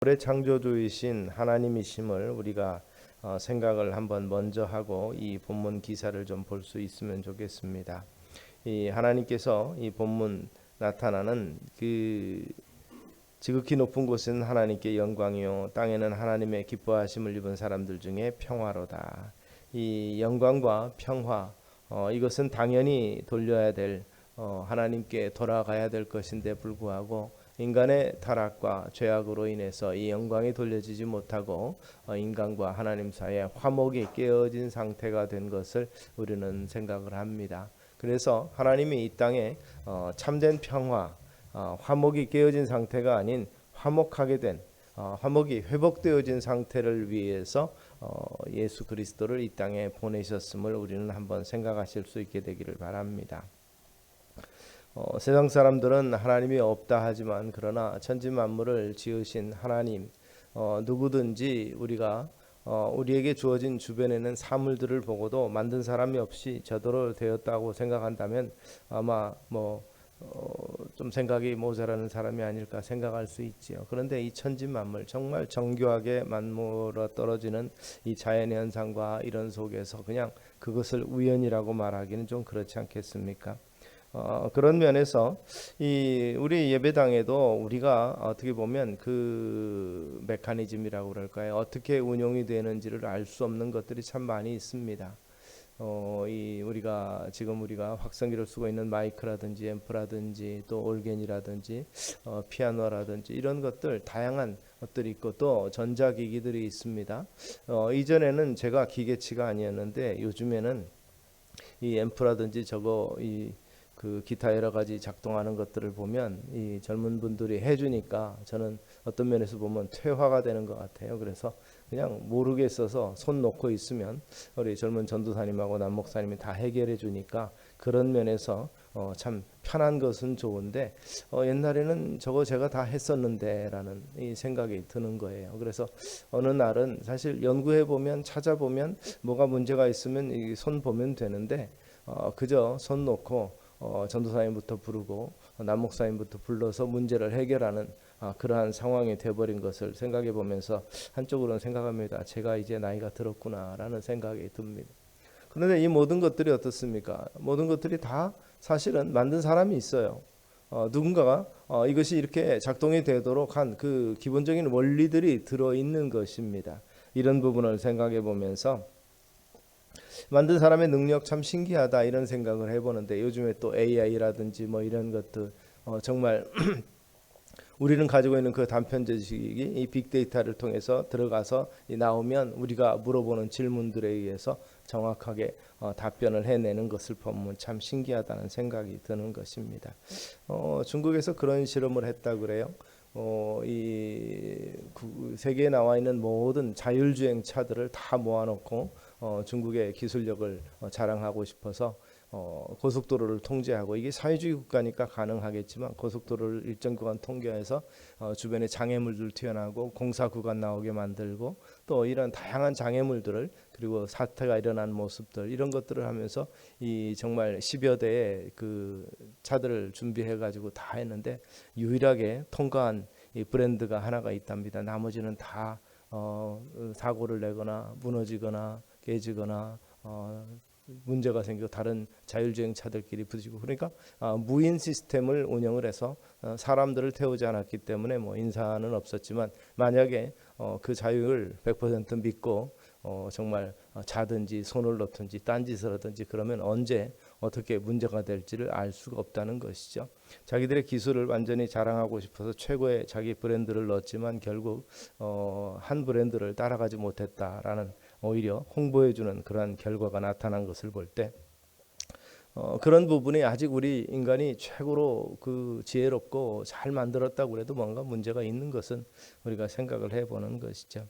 올해 창조주이신 하나님이심을 우리가 생각을 한번 먼저 하고 이 본문 기사를 좀 볼 수 있으면 좋겠습니다. 이 하나님께서 이 본문 나타나는 그 지극히 높은 곳은 하나님께 영광이요 땅에는 하나님의 기뻐하심을 입은 사람들 중에 평화로다. 이 영광과 평화 이것은 당연히 돌려야 될 하나님께 돌아가야 될 것인데 불구하고 인간의 타락과 죄악으로 인해서 이 영광이 돌려지지 못하고 인간과 하나님 사이에 화목이 깨어진 상태가 된 것을 우리는 생각을 합니다. 그래서 하나님이 이 땅에 참된 평화, 화목이 깨어진 상태가 아닌 화목하게 된 화목이 회복되어진 상태를 위해서 예수 그리스도를 이 땅에 보내셨음을 우리는 한번 생각하실 수 있게 되기를 바랍니다. 세상 사람들은 하나님이 없다 하지만 그러나 천지 만물을 지으신 하나님 누구든지 우리가 우리에게 주어진 주변에는 사물들을 보고도 만든 사람이 없이 저대로 되었다고 생각한다면 아마 좀 생각이 모자라는 사람이 아닐까 생각할 수 있지요. 그런데 이 천지 만물 정말 정교하게 만물어 떨어지는 이 자연 현상과 이런 속에서 그냥 그것을 우연이라고 말하기는 좀 그렇지 않겠습니까? 그런 면에서 이 우리 예배당에도 우리가 어떻게 보면 그 메커니즘이라고 그럴까요? 어떻게 운용이 되는지를 알 수 없는 것들이 참 많이 있습니다. 이 우리가 확성기를 쓰고 있는 마이크라든지 앰프라든지 또 올겐이라든지 피아노라든지 이런 것들 다양한 것들이 있고 또 전자기기들이 있습니다. 이전에는 제가 기계치가 아니었는데 요즘에는 이 앰프라든지 그 기타 여러 가지 작동하는 것들을 보면 이 젊은 분들이 해주니까 저는 어떤 면에서 보면 퇴화가 되는 것 같아요. 그래서 그냥 모르겠어서 손 놓고 있으면 우리 젊은 전도사님하고 남목사님이 다 해결해 주니까 그런 면에서 참 편한 것은 좋은데 옛날에는 저거 제가 다 했었는데 라는 이 생각이 드는 거예요. 그래서 어느 날은 사실 연구해 보면 찾아보면 뭐가 문제가 있으면 이 손 보면 되는데 그저 손 놓고 전도사님부터 부르고 남목사님부터 불러서 문제를 해결하는 그러한 상황이 되어버린 것을 생각해 보면서 한쪽으로는 생각합니다. 제가 이제 나이가 들었구나라는 생각이 듭니다. 그런데 이 모든 것들이 어떻습니까? 모든 것들이 다 사실은 만든 사람이 있어요. 누군가가 이것이 이렇게 작동이 되도록 한 그 기본적인 원리들이 들어있는 것입니다. 이런 부분을 생각해 보면서 만든 사람의 능력 참 신기하다 이런 생각을 해보는데 요즘에 또 AI라든지 뭐 이런 것들 정말 우리는 가지고 있는 그 단편 지식이 이 빅데이터를 통해서 들어가서 나오면 우리가 물어보는 질문들에 의해서 정확하게 답변을 해내는 것을 보면 참 신기하다는 생각이 드는 것입니다. 중국에서 그런 실험을 했다 그래요. 이 세계에 나와 있는 모든 자율주행 차들을 다 모아놓고 중국의 기술력을 자랑하고 싶어서 고속도로를 통제하고 이게 사회주의 국가니까 가능하겠지만 고속도로를 일정 구간 통제해서 주변에 장애물들 튀어나오고 공사 구간 나오게 만들고 또 이런 다양한 장애물들을 그리고 사태가 일어난 모습들 이런 것들을 하면서 이 정말 10여 대의 그 차들을 준비해 가지고 다 했는데 유일하게 통과한 이 브랜드가 하나가 있답니다. 나머지는 다 사고를 내거나 무너지거나 깨지거나 문제가 생기고 다른 자율주행 차들끼리 부딪히고 그러니까 무인 시스템을 운영을 해서 사람들을 태우지 않았기 때문에 뭐 인사는 없었지만 만약에 그 자율을 100% 믿고 정말 자든지 손을 놓든지 딴짓을 하든지 그러면 언제 어떻게 문제가 될지를 알 수가 없다는 것이죠. 자기들의 기술을 완전히 자랑하고 싶어서 최고의 자기 브랜드를 넣었지만 결국 한 브랜드를 따라가지 못했다라는 오히려 홍보해주는 그러한 결과가 나타난 것을 볼 때 그런 부분이 아직 우리 인간이 최고로 그 지혜롭고 잘 만들었다고 해도 뭔가 문제가 있는 것은 우리가 생각을 해보는 것이죠.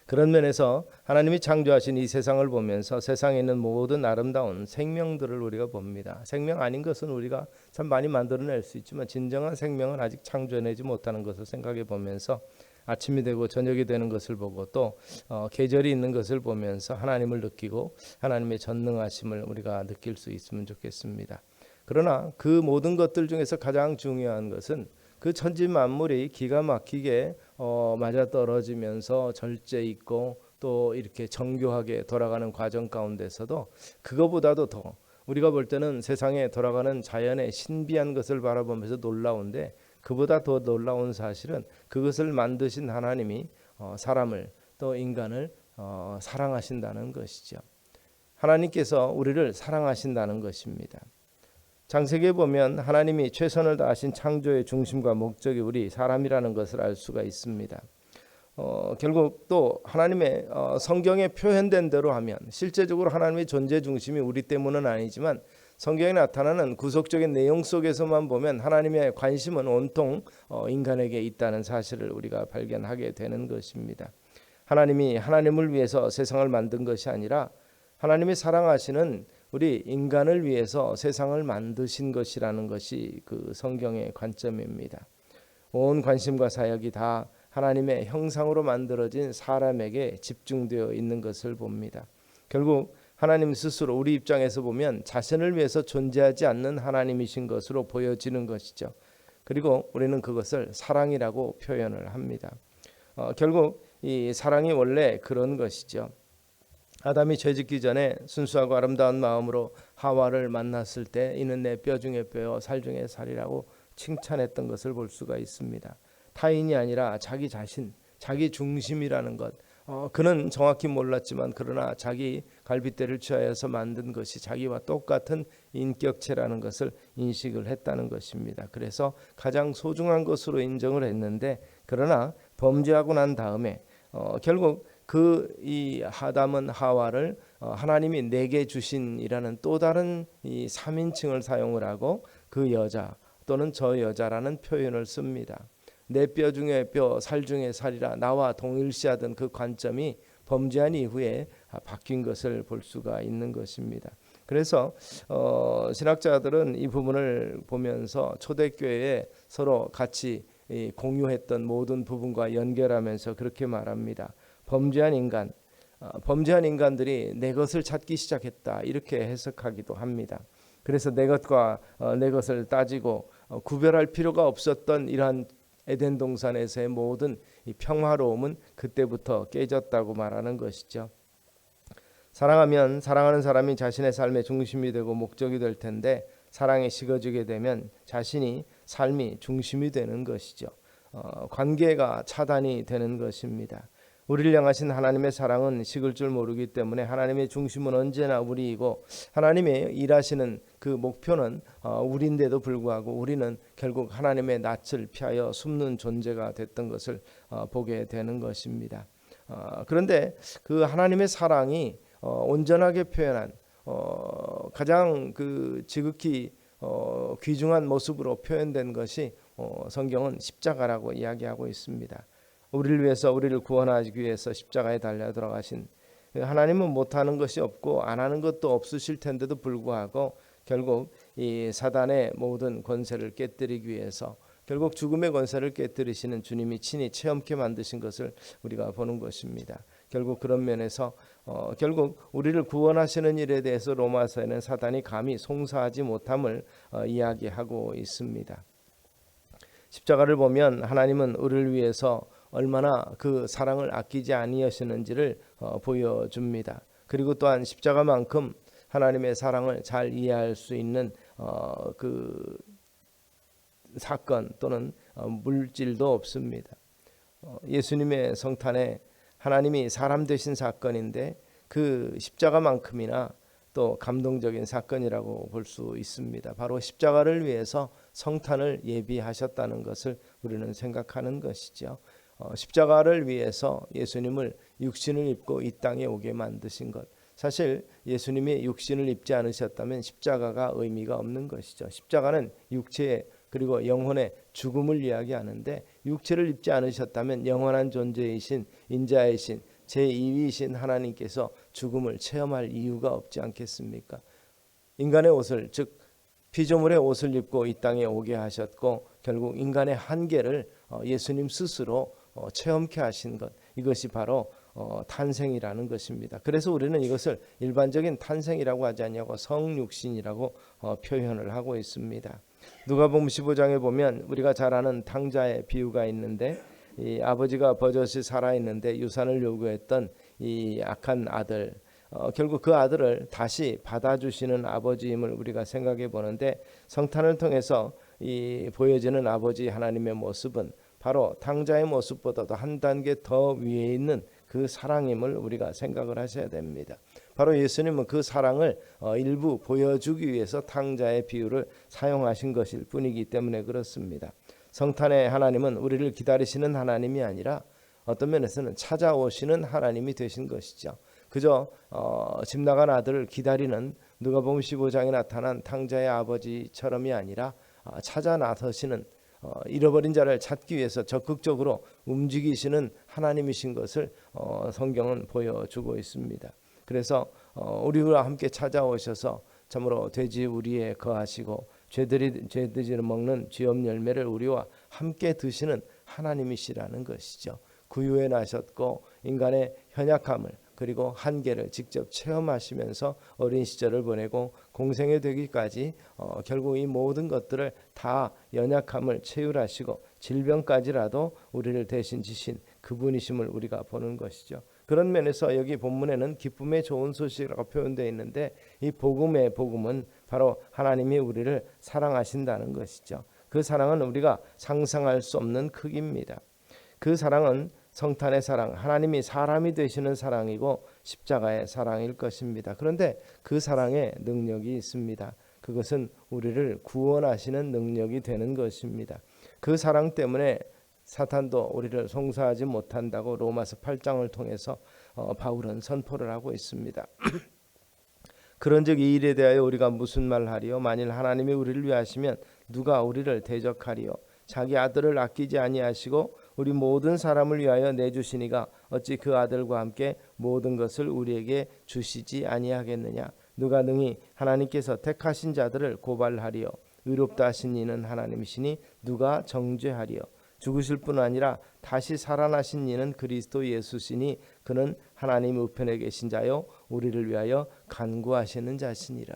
그런 면에서 하나님이 창조하신 이 세상을 보면서 세상에 있는 모든 아름다운 생명들을 우리가 봅니다. 생명 아닌 것은 우리가 참 많이 만들어낼 수 있지만 진정한 생명은 아직 창조해내지 못하는 것을 생각해 보면서 아침이 되고 저녁이 되는 것을 보고 또 계절이 있는 것을 보면서 하나님을 느끼고 하나님의 전능하심을 우리가 느낄 수 있으면 좋겠습니다. 그러나 그 모든 것들 중에서 가장 중요한 것은 그 천지 만물이 기가 막히게 맞아떨어지면서 절제 있고 또 이렇게 정교하게 돌아가는 과정 가운데서도 그거보다도 더 우리가 볼 때는 세상에 돌아가는 자연의 신비한 것을 바라보면서 놀라운데, 그보다 더 놀라운 사실은 그것을 만드신 하나님이 사람을 또 인간을 사랑하신다는 것이죠. 하나님께서 우리를 사랑하신다는 것입니다. 창세기에 보면 하나님이 최선을 다하신 창조의 중심과 목적이 우리 사람이라는 것을 알 수가 있습니다. 결국 또 하나님의 성경에 표현된 대로 하면 실제적으로 하나님의 존재 중심이 우리 때문은 아니지만 성경에 나타나는 구속적인 내용 속에서만 보면 하나님의 관심은 온통 인간에게 있다는 사실을 우리가 발견하게 되는 것입니다. 하나님이 하나님을 위해서 세상을 만든 것이 아니라 하나님이 사랑하시는 우리 인간을 위해서 세상을 만드신 것이라는 것이 그 성경의 관점입니다. 온 관심과 사역이 다 하나님의 형상으로 만들어진 사람에게 집중되어 있는 것을 봅니다. 결국 하나님 스스로 우리 입장에서 보면 자신을 위해서 존재하지 않는 하나님이신 것으로 보여지는 것이죠. 그리고 우리는 그것을 사랑이라고 표현을 합니다. 결국 이 사랑이 원래 그런 것이죠. 아담이 죄짓기 전에 순수하고 아름다운 마음으로 하와를 만났을 때 이는 내 뼈 중에 뼈요 살 중에 살이라고 칭찬했던 것을 볼 수가 있습니다. 타인이 아니라 자기 자신, 자기 중심이라는 것. 그는 정확히 몰랐지만 그러나 자기 갈빗대를 취하여서 만든 것이 자기와 똑같은 인격체라는 것을 인식을 했다는 것입니다. 그래서 가장 소중한 것으로 인정을 했는데, 그러나 범죄하고 난 다음에 결국 이 아담은 하와를 하나님이 내게 주신이라는 또 다른 이 3인칭을 사용을 하고 그 여자 또는 저 여자라는 표현을 씁니다. 내 뼈 중에 뼈, 살 중에 살이라 나와 동일시하던 그 관점이 범죄한 이후에 바뀐 것을 볼 수가 있는 것입니다. 그래서 신학자들은 이 부분을 보면서 초대교회에 서로 같이 공유했던 모든 부분과 연결하면서 그렇게 말합니다. 범죄한 인간들이 내 것을 찾기 시작했다, 이렇게 해석하기도 합니다. 그래서 내 것과 내 것을 따지고 구별할 필요가 없었던 이러한 에덴 동산에서의 모든 이 평화로움은 그때부터 깨졌다고 말하는 것이죠. 사랑하면 사랑하는 사람이 자신의 삶의 중심이 되고 목적이 될 텐데, 사랑이 식어지게 되면 자신이 삶이 중심이 되는 것이죠. 관계가 차단이 되는 것입니다. 우리를 향하신 하나님의 사랑은 식을 줄 모르기 때문에 하나님의 중심은 언제나 우리이고 하나님의 일하시는 그 목표는 우리인데도 불구하고 우리는 결국 하나님의 낯을 피하여 숨는 존재가 됐던 것을 보게 되는 것입니다. 그런데 그 하나님의 사랑이 온전하게 표현한 가장 그 지극히 귀중한 모습으로 표현된 것이 성경은 십자가라고 이야기하고 있습니다. 우리를 위해서, 우리를 구원하기 위해서 십자가에 달려 돌아가신 하나님은 못하는 것이 없고 안 하는 것도 없으실 텐데도 불구하고 결국 이 사단의 모든 권세를 깨뜨리기 위해서 결국 죽음의 권세를 깨뜨리시는 주님이 친히 체험케 만드신 것을 우리가 보는 것입니다. 결국 그런 면에서 결국 우리를 구원하시는 일에 대해서 로마서에는 사단이 감히 송사하지 못함을 이야기하고 있습니다. 십자가를 보면 하나님은 우리를 위해서 얼마나 그 사랑을 아끼지 아니하시는지를 보여줍니다. 그리고 또한 십자가만큼 하나님의 사랑을 잘 이해할 수 있는 그 사건 또는 물질도 없습니다. 예수님의 성탄에 하나님이 사람 되신 사건인데 그 십자가만큼이나 또 감동적인 사건이라고 볼 수 있습니다. 바로 십자가를 위해서 성탄을 예비하셨다는 것을 우리는 생각하는 것이죠. 십자가를 위해서 예수님을 육신을 입고 이 땅에 오게 만드신 것. 사실 예수님이 육신을 입지 않으셨다면 십자가가 의미가 없는 것이죠. 십자가는 육체의 그리고 영혼의 죽음을 이야기하는데, 육체를 입지 않으셨다면 영원한 존재이신 인자이신 제2위이신 하나님께서 죽음을 체험할 이유가 없지 않겠습니까? 인간의 옷을, 즉 피조물의 옷을 입고 이 땅에 오게 하셨고 결국 인간의 한계를 예수님 스스로 체험케 하신 것, 이것이 바로 탄생이라는 것입니다. 그래서 우리는 이것을 일반적인 탄생이라고 하지 않냐고 성육신이라고 표현을 하고 있습니다. 누가복음 15장에 보면 우리가 잘 아는 탕자의 비유가 있는데, 이 아버지가 버젓이 살아있는데 유산을 요구했던 이 악한 아들, 결국 그 아들을 다시 받아주시는 아버지임을 우리가 생각해 보는데, 성탄을 통해서 이 보여지는 아버지 하나님의 모습은 바로 탕자의 모습보다도 한 단계 더 위에 있는 그 사랑임을 우리가 생각을 하셔야 됩니다. 바로 예수님은 그 사랑을 일부 보여주기 위해서 탕자의 비유를 사용하신 것일 뿐이기 때문에 그렇습니다. 성탄의 하나님은 우리를 기다리시는 하나님이 아니라 어떤 면에서는 찾아오시는 하나님이 되신 것이죠. 그저 집 나간 아들을 기다리는 누가복음 15장에 나타난 탕자의 아버지처럼이 아니라 찾아 나서시는, 잃어버린 자를 찾기 위해서 적극적으로 움직이시는 하나님이신 것을 성경은 보여주고 있습니다. 그래서 우리와 함께 찾아오셔서 참으로 돼지 우리에 거하시고 죄들이 먹는 죄업 열매를 우리와 함께 드시는 하나님이시라는 것이죠. 구유에 나셨고 인간의 현약함을 그리고 한계를 직접 체험하시면서 어린 시절을 보내고 공생애 되기까지 결국 이 모든 것들을 다 연약함을 체휼하시고 질병까지라도 우리를 대신 지신 그분이심을 우리가 보는 것이죠. 그런 면에서 여기 본문에는 기쁨의 좋은 소식이라고 표현되어 있는데, 이 복음의 복음은 바로 하나님이 우리를 사랑하신다는 것이죠. 그 사랑은 우리가 상상할 수 없는 크기입니다. 그 사랑은 성탄의 사랑, 하나님이 사람이 되시는 사랑이고 십자가의 사랑일 것입니다. 그런데 그 사랑에 능력이 있습니다. 그것은 우리를 구원하시는 능력이 되는 것입니다. 그 사랑 때문에 사탄도 우리를 송사하지 못한다고 로마서 8장을 통해서 바울은 선포를 하고 있습니다. 그런즉 이 일에 대하여 우리가 무슨 말하리요? 만일 하나님이 우리를 위하시면 누가 우리를 대적하리요? 자기 아들을 아끼지 아니하시고 우리 모든 사람을 위하여 내주시니가 어찌 그 아들과 함께 모든 것을 우리에게 주시지 아니하겠느냐? 누가 능히 하나님께서 택하신 자들을 고발하리요? 의롭다 하신 이는 하나님이시니 누가 정죄하리요? 죽으실 뿐 아니라 다시 살아나신 이는 그리스도 예수시니 그는 하나님 우편에 계신 자요 우리를 위하여 간구하시는 자시니라.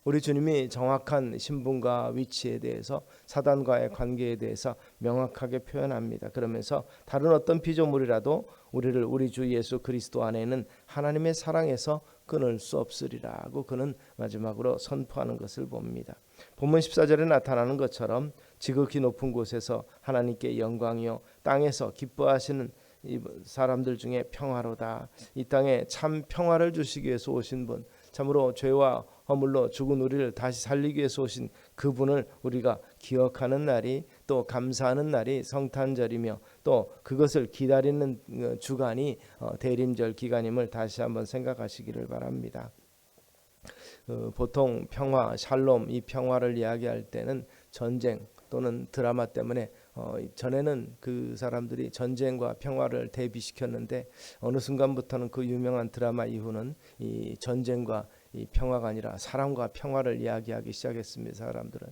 우리 주님이 정확한 신분과 위치에 대해서, 사단과의 관계에 대해서 명확하게 표현합니다. 그러면서 다른 어떤 피조물이라도 우리를 우리 주 예수 그리스도 안에는 하나님의 사랑에서 끊을 수 없으리라고 그는 마지막으로 선포하는 것을 봅니다. 본문 14절에 나타나는 것처럼 지극히 높은 곳에서 하나님께 영광이요 땅에서 기뻐하시는 이 사람들 중에 평화로다. 이 땅에 참 평화를 주시기 위해서 오신 분, 참으로 죄와 허물로 죽은 우리를 다시 살리기 위해서 오신 그분을 우리가 기억하는 날이, 또 감사하는 날이 성탄절이며 또 그것을 기다리는 주간이 대림절 기간임을 다시 한번 생각하시기를 바랍니다. 보통 평화, 샬롬, 이 평화를 이야기할 때는 전쟁 또는 드라마 때문에 전에는 그 사람들이 전쟁과 평화를 대비시켰는데 어느 순간부터는 그 유명한 드라마 이후는 이 전쟁과 이 평화가 아니라 사랑과 평화를 이야기하기 시작했습니다. 사람들은.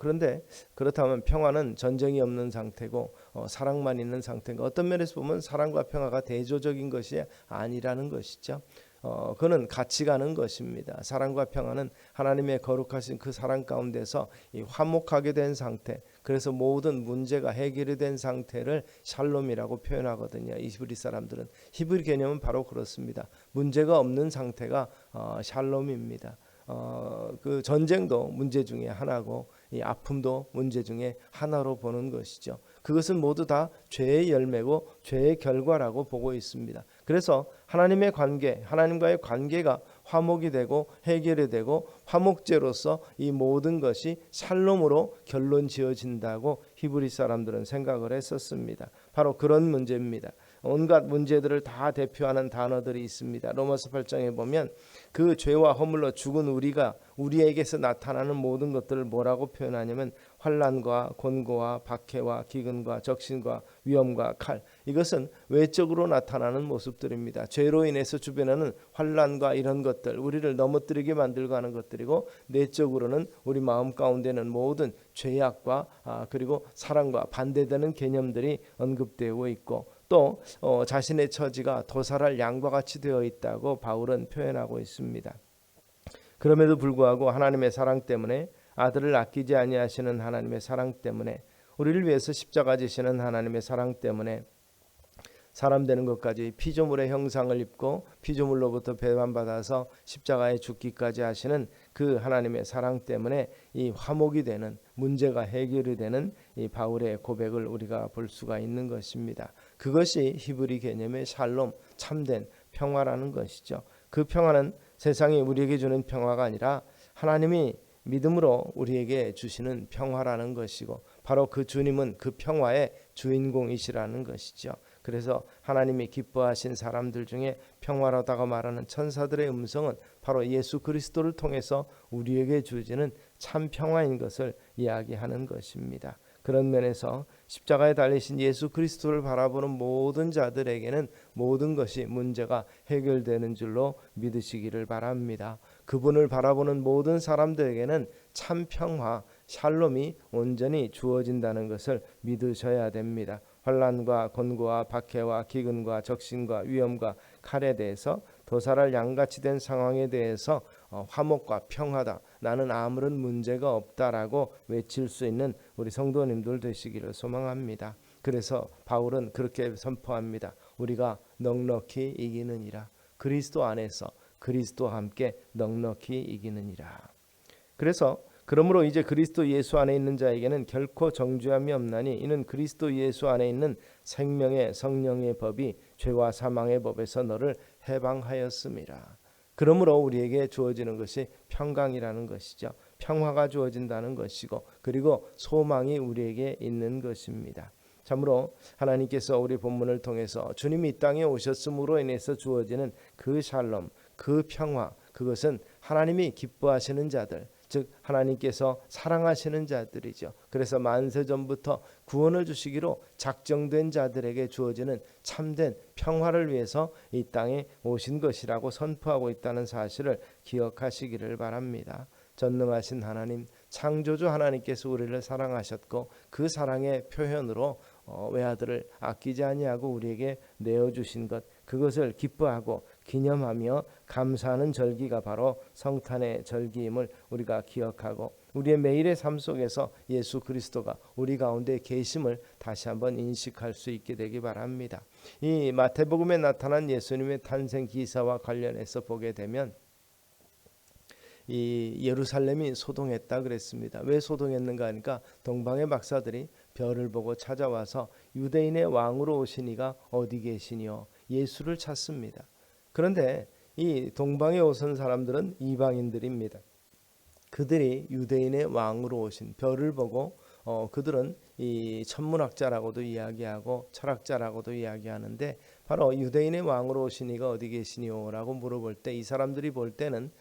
그런데 그렇다면 평화는 전쟁이 없는 상태고 사랑만 있는 상태인가? 어떤 면에서 보면 사랑과 평화가 대조적인 것이 아니라는 것이죠. 그는 같이 가는 것입니다. 사랑과 평화는 하나님의 거룩하신 그 사랑 가운데서 이 화목하게 된 상태, 그래서 모든 문제가 해결이 된 상태를 샬롬이라고 표현하거든요. 이 히브리 사람들은. 히브리 개념은 바로 그렇습니다. 문제가 없는 상태가 샬롬입니다. 그 전쟁도 문제 중에 하나고 이 아픔도 문제 중에 하나로 보는 것이죠. 그것은 모두 다 죄의 열매고 죄의 결과라고 보고 있습니다. 그래서 하나님의 관계, 하나님과의 관계가 화목이 되고 해결이 되고 화목제로서 이 모든 것이 샬롬으로 결론 지어진다고 히브리 사람들은 생각을 했었습니다. 바로 그런 문제입니다. 온갖 문제들을 다 대표하는 단어들이 있습니다. 로마서 8장에 보면 그 죄와 허물로 죽은 우리에게서 나타나는 모든 것들을 뭐라고 표현하냐면 환난과 곤고와 박해와 기근과 적신과 위험과 칼, 이것은 외적으로 나타나는 모습들입니다. 죄로 인해서 주변에는 환난과 이런 것들, 우리를 넘어뜨리게 만들고 하는 것들이고, 내적으로는 우리 마음 가운데는 모든 죄악과 그리고 사랑과 반대되는 개념들이 언급되고 있고, 또 자신의 처지가 도살할 양과 같이 되어 있다고 바울은 표현하고 있습니다. 그럼에도 불구하고 하나님의 사랑 때문에, 아들을 아끼지 아니하시는 하나님의 사랑 때문에, 우리를 위해서 십자가 지시는 하나님의 사랑 때문에 사람 되는 것까지 피조물의 형상을 입고 피조물로부터 배반받아서 십자가에 죽기까지 하시는 그 하나님의 사랑 때문에 이 화목이 되는, 문제가 해결이 되는 이 바울의 고백을 우리가 볼 수가 있는 것입니다. 그것이 히브리 개념의 샬롬, 참된 평화라는 것이죠. 그 평화는 세상이 우리에게 주는 평화가 아니라 하나님이 믿음으로 우리에게 주시는 평화라는 것이고, 바로 그 주님은 그 평화의 주인공이시라는 것이죠. 그래서 하나님이 기뻐하신 사람들 중에 평화로다가 말하는 천사들의 음성은 바로 예수 그리스도를 통해서 우리에게 주어지는 참 평화인 것을 이야기하는 것입니다. 그런 면에서 십자가에 달리신 예수 그리스도를 바라보는 모든 자들에게는 모든 것이 문제가 해결되는 줄로 믿으시기를 바랍니다. 그분을 바라보는 모든 사람들에게는 참 평화, 샬롬이 온전히 주어진다는 것을 믿으셔야 됩니다. 환난과 곤고와 박해와 기근과 적신과 위험과 칼에 대해서, 도살할 양같이 된 상황에 대해서 화목과 평화다, 나는 아무런 문제가 없다라고 외칠 수 있는 우리 성도님들 되시기를 소망합니다. 그래서 바울은 그렇게 선포합니다. 우리가 넉넉히 이기느니라. 그리스도 안에서 그리스도와 함께 넉넉히 이기느니라. 그래서 그러므로 이제 그리스도 예수 안에 있는 자에게는 결코 정죄함이 없나니, 이는 그리스도 예수 안에 있는 생명의 성령의 법이 죄와 사망의 법에서 너를 해방하였음이라. 그러므로 우리에게 주어지는 것이 평강이라는 것이죠. 평화가 주어진다는 것이고, 그리고 소망이 우리에게 있는 것입니다. 참으로 하나님께서 우리 본문을 통해서 주님이 이 땅에 오셨음으로 인해서 주어지는 그 샬롬, 그 평화, 그것은 하나님이 기뻐하시는 자들, 즉 하나님께서 사랑하시는 자들이죠. 그래서 만세전부터 구원을 주시기로 작정된 자들에게 주어지는 참된 평화를 위해서 이 땅에 오신 것이라고 선포하고 있다는 사실을 기억하시기를 바랍니다. 전능하신 하나님, 창조주 하나님께서 우리를 사랑하셨고, 그 사랑의 표현으로 외아들을 아끼지 아니하고 우리에게 내어주신 것, 그것을 기뻐하고 기념하며 감사하는 절기가 바로 성탄의 절기임을 우리가 기억하고, 우리의 매일의 삶 속에서 예수 그리스도가 우리 가운데 계심을 다시 한번 인식할 수 있게 되기 바랍니다. 이 마태복음에 나타난 예수님의 탄생 기사와 관련해서 보게 되면 이 예루살렘이 소동했다 그랬습니다. 왜 소동했는가 하니까 동방의 박사들이 별을 보고 찾아와서 유대인의 왕으로 오신 이가 어디 계시니요, 예수를 찾습니다. 그런데 이 동방에 오선 사람들은 이방인들입니다. 그들이 유대인의 왕으로 오신 별을 보고 그들은 이 천문학자라고도 이야기하고 철학자라고도 이야기하는데, 바로 유대인의 왕으로 오신 이가 어디 계시니요라고 물어볼 때 이 사람들이 볼 때는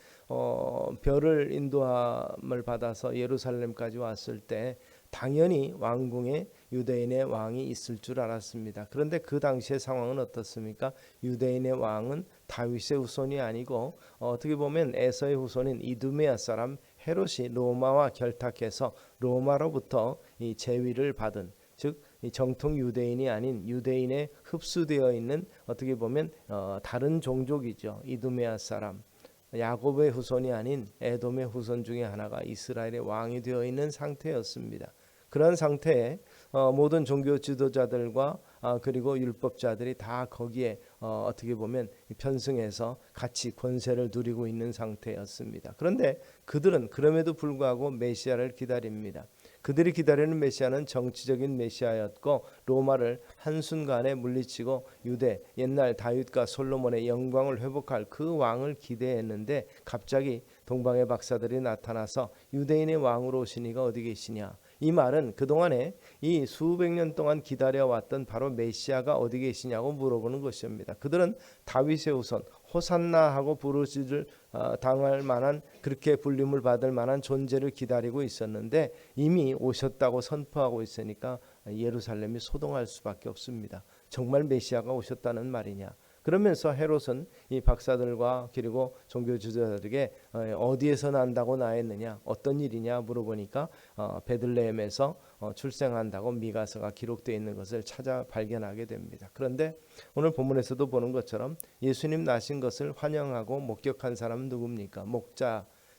별을 인도함을 받아서 예루살렘까지 왔을 때 당연히 왕궁에 유대인의 왕이 있을 줄 알았습니다. 그런데 그 당시의 상황은 어떻습니까? 유대인의 왕은 다윗의 후손이 아니고 어떻게 보면 에서의 후손인 이두메아 사람 헤롯이 로마와 결탁해서 로마로부터 이 제위를 받은, 즉 이 정통 유대인이 아닌 유대인에 흡수되어 있는 어떻게 보면 다른 종족이죠. 이두메아 사람, 야곱의 후손이 아닌 에돔의 후손 중에 하나가 이스라엘의 왕이 되어 있는 상태였습니다. 그런 상태에 모든 종교 지도자들과 그리고 율법자들이 다 거기에 어떻게 보면 편승해서 같이 권세를 누리고 있는 상태였습니다. 그런데 그들은 그럼에도 불구하고 메시아를 기다립니다. 그들이 기다리는 메시아는 정치적인 메시아였고, 로마를 한순간에 물리치고 유대, 옛날 다윗과 솔로몬의 영광을 회복할 그 왕을 기대했는데, 갑자기 동방의 박사들이 나타나서 유대인의 왕으로 오신 이가 어디 계시냐, 이 말은 그동안에 이 수백 년 동안 기다려왔던 바로 메시아가 어디 계시냐고 물어보는 것입니다. 그들은 다윗의 후손, 호산나 하고 부르짖을 당할 만한, 그렇게 불림을 받을 만한 존재를 기다리고 있었는데 이미 오셨다고 선포하고 있으니까 예루살렘이 소동할 수밖에 없습니다. 정말 메시아가 오셨다는 말이냐? 그러면서 헤롯은 이 박사들과 그리고 종교 지도자들에게 어디에서 난다고 나했느냐, 어떤 일이냐 물어보니까 베들레헴에서 출생한다고 미가서가 기록되어 있는 것을 찾아 발견하게 됩니다. 그런데 오늘 본문에서도 보는 것처럼 예수님 나신 것을 환영하고 목격한 사람은 누굽니까?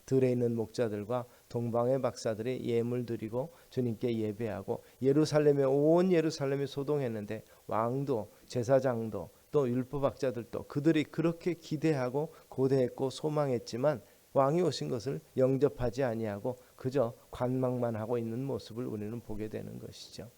들에 있는 목자들과 동방의 박사들이 예물 드리고 주님께 예배하고 온 예루살렘이 소동했는데 왕도 제사장도 또 율법학자들도 그들이 그렇게 기대하고 고대했고 소망했지만 왕이 오신 것을 영접하지 아니하고 그저 관망만 하고 있는 모습을 우리는 보게 되는 것이죠.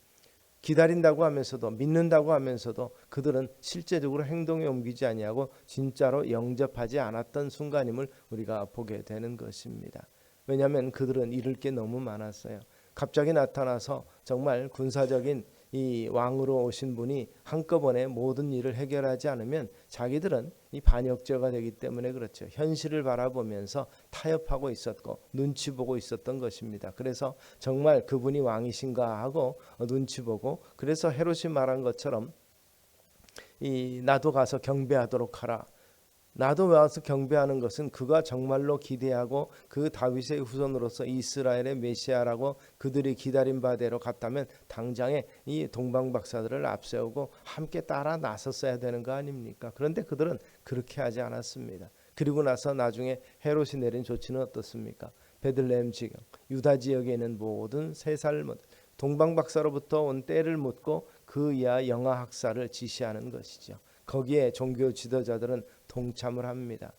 기다린다고 하면서도 믿는다고 하면서도 그들은 실제적으로 행동에 옮기지 아니하고 진짜로 영접하지 않았던 순간임을 우리가 보게 되는 것입니다. 왜냐하면 그들은 잃을 게 너무 많았어요. 갑자기 나타나서 정말 군사적인 이 왕으로 오신 분이 한꺼번에 모든 일을 해결하지 않으면 자기들은 이 반역죄가 되기 때문에 그렇죠. 현실을 바라보면서 타협하고 있었고 눈치 보고 있었던 것입니다. 그래서 정말 그분이 왕이신가 하고 눈치 보고, 그래서 헤롯이 말한 것처럼 나도 가서 경배하도록 하라. 나도 와서 경배하는 것은 그가 정말로 기대하고 그 다윗의 후손으로서 이스라엘의 메시아라고 그들이 기다린 바대로 갔다면 당장에 이 동방박사들을 앞세우고 함께 따라 나섰어야 되는 거 아닙니까? 그런데 그들은 그렇게 하지 않았습니다. 그리고 나서 나중에 헤롯이 내린 조치는 어떻습니까? 베들레헴 지경, 유다 지역에 있는 모든 3살 동방박사로부터 온 때를 묻고 그 이하 영아학살을 지시하는 것이죠. 거기에 종교 지도자들은 동참을 합니다.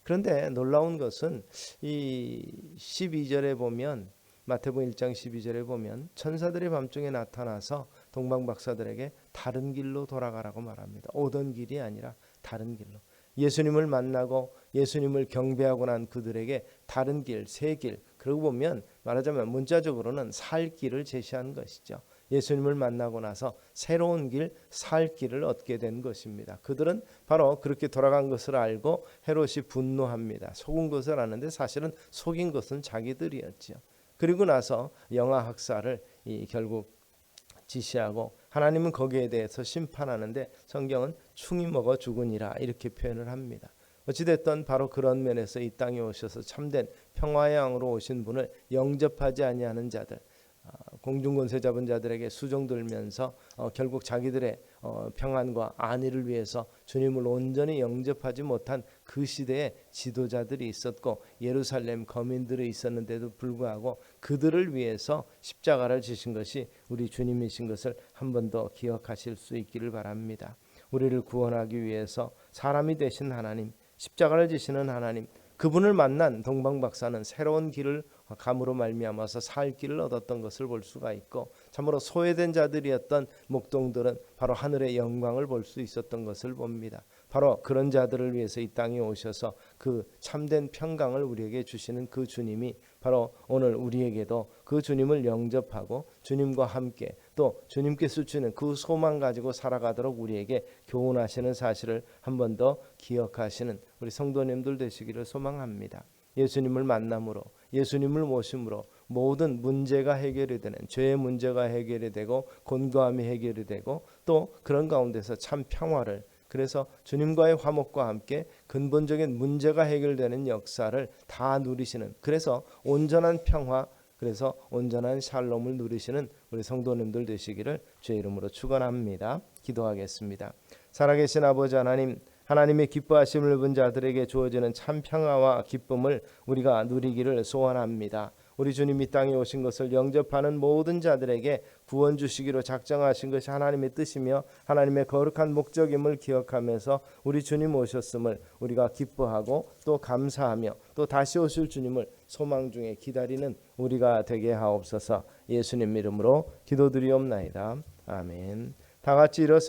그런데 놀라운 것은 이 12절에 보면, 마태복음 1장 12절에 보면 천사들이 밤중에 나타나서 동방박사들에게 다른 길로 돌아가라고 말합니다. 오던 길이 아니라 다른 길로. 예수님을 만나고 예수님을 경배하고 난 그들에게 다른 길, 새 길, 그러고 보면 말하자면 문자적으로는 살 길을 제시한 것이죠. 예수님을 만나고 나서 새로운 길, 살 길을 얻게 된 것입니다. 그들은 바로 그렇게 돌아간 것을 알고 헤롯이 분노합니다. 속은 것을 아는데 사실은 속인 것은 자기들이었죠. 그리고 나서 영아학살을 결국 지시하고 하나님은 거기에 대해서 심판하는데 성경은 충이 먹어 죽으니라 이렇게 표현을 합니다. 어찌됐든 바로 그런 면에서 이 땅에 오셔서 참된 평화의 왕으로 오신 분을 영접하지 아니하는 자들, 공중권세 잡은 자들에게 수종 들면서 결국 자기들의 평안과 안위를 위해서 주님을 온전히 영접하지 못한 그 시대에 지도자들이 있었고 예루살렘 거민들이 있었는데도 불구하고 그들을 위해서 십자가를 지신 것이 우리 주님이신 것을 한 번 더 기억하실 수 있기를 바랍니다. 우리를 구원하기 위해서 사람이 되신 하나님, 십자가를 지시는 하나님, 그분을 만난 동방박사는 새로운 길을 감으로 말미암아서 살 길을 얻었던 것을 볼 수가 있고, 참으로 소외된 자들이었던 목동들은 바로 하늘의 영광을 볼 수 있었던 것을 봅니다. 바로 그런 자들을 위해서 이 땅에 오셔서 그 참된 평강을 우리에게 주시는 그 주님이 바로 오늘 우리에게도 그 주님을 영접하고 주님과 함께 또 주님께서 주는 그 소망 가지고 살아가도록 우리에게 교훈하시는 사실을 한 번 더 기억하시는 우리 성도님들 되시기를 소망합니다. 예수님을 만남으로, 예수님을 모심으로 모든 문제가 해결이 되는, 죄의 문제가 해결이 되고 곤고함이 해결이 되고 또 그런 가운데서 참 평화를, 그래서 주님과의 화목과 함께 근본적인 문제가 해결되는 역사를 다 누리시는, 그래서 온전한 평화, 그래서 온전한 샬롬을 누리시는 우리 성도님들 되시기를 주의 이름으로 축원합니다. 기도하겠습니다. 살아계신 아버지 하나님, 하나님의 기뻐하심을 입은 자들에게 주어지는 참 평화와 기쁨을 우리가 누리기를 소원합니다. 우리 주님이 땅에 오신 것을 영접하는 모든 자들에게 구원 주시기로 작정하신 것이 하나님의 뜻이며 하나님의 거룩한 목적임을 기억하면서 우리 주님 오셨음을 우리가 기뻐하고 또 감사하며 또 다시 오실 주님을 소망 중에 기다리는 우리가 되게 하옵소서. 예수님 이름으로 기도드리옵나이다. 아멘. 다 같이 일어서